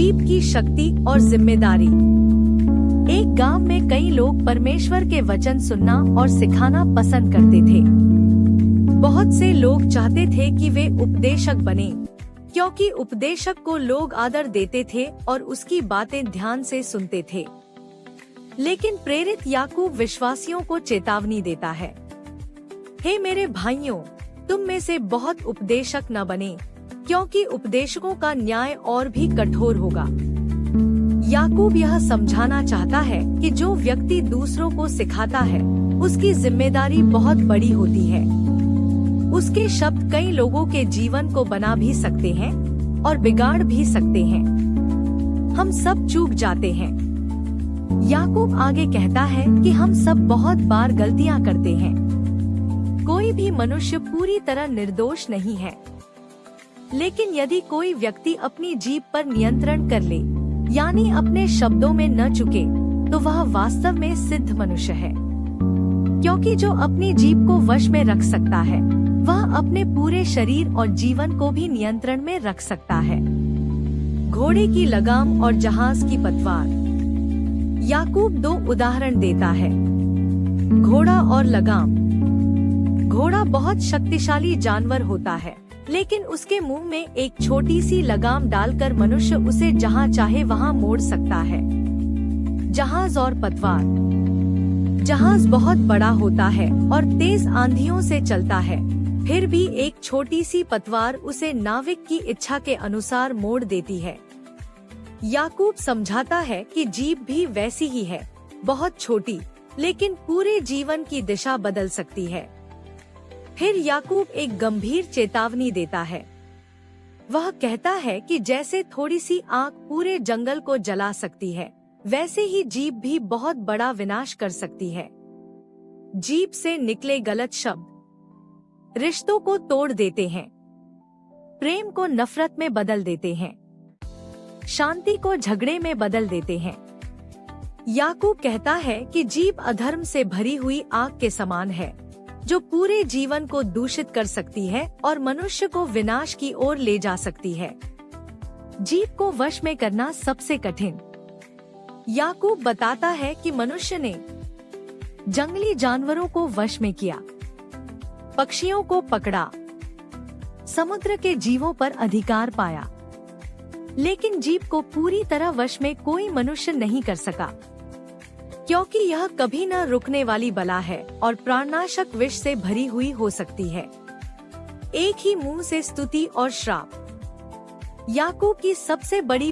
जीभ की शक्ति और जिम्मेदारी। एक गांव में कई लोग परमेश्वर के वचन सुनना और सिखाना पसंद करते थे। बहुत से लोग चाहते थे कि वे उपदेशक बने, क्योंकि उपदेशक को लोग आदर देते थे और उसकी बातें ध्यान से सुनते थे। लेकिन प्रेरित याकूब विश्वासियों को चेतावनी देता है, हे मेरे भाइयों, तुम में से बहुत उपदेशक न बने, क्योंकि उपदेशकों का न्याय और भी कठोर होगा। याकूब यह समझाना चाहता है कि जो व्यक्ति दूसरों को सिखाता है, उसकी जिम्मेदारी बहुत बड़ी होती है। उसके शब्द कई लोगों के जीवन को बना भी सकते हैं और बिगाड़ भी सकते हैं। हम सब चूक जाते हैं। याकूब आगे कहता है कि हम सब बहुत बार गलतियां करते हैं। कोई भी मनुष्य पूरी तरह निर्दोष नहीं है। लेकिन यदि कोई व्यक्ति अपनी जीभ पर नियंत्रण कर ले, यानी अपने शब्दों में न चुके, तो वह वास्तव में सिद्ध मनुष्य है। क्योंकि जो अपनी जीभ को वश में रख सकता है, वह अपने पूरे शरीर और जीवन को भी नियंत्रण में रख सकता है। घोड़े की लगाम और जहाज की पतवार। याकूब दो उदाहरण देता है, घोड़ा और लगाम। घोड़ा बहुत शक्तिशाली जानवर होता है, लेकिन उसके मुंह में एक छोटी सी लगाम डालकर मनुष्य उसे जहां चाहे वहां मोड़ सकता है। जहाज और पतवार। जहाज बहुत बड़ा होता है और तेज आंधियों से चलता है, फिर भी एक छोटी सी पतवार उसे नाविक की इच्छा के अनुसार मोड़ देती है। याकूब समझाता है कि जीभ भी वैसी ही है, बहुत छोटी, लेकिन पूरे जीवन की दिशा बदल सकती है। फिर याकूब एक गंभीर चेतावनी देता है। वह कहता है कि जैसे थोड़ी सी आग पूरे जंगल को जला सकती है, वैसे ही जीभ भी बहुत बड़ा विनाश कर सकती है। जीभ से निकले गलत शब्द रिश्तों को तोड़ देते हैं, प्रेम को नफरत में बदल देते हैं, शांति को झगड़े में बदल देते हैं। याकूब कहता है कि जीभ अधर्म से भरी हुई आग के समान है, जो पूरे जीवन को दूषित कर सकती है और मनुष्य को विनाश की ओर ले जा सकती है। जीभ को वश में करना सबसे कठिन। याकूब बताता है कि मनुष्य ने जंगली जानवरों को वश में किया, पक्षियों को पकड़ा, समुद्र के जीवों पर अधिकार पाया, लेकिन जीभ को पूरी तरह वश में कोई मनुष्य नहीं कर सका, क्योंकि यह कभी न रुकने वाली बला है और प्राणनाशक विष से भरी हुई हो सकती है। एक ही मुंह से स्तुति और श्राप। याकूब की सबसे बड़ी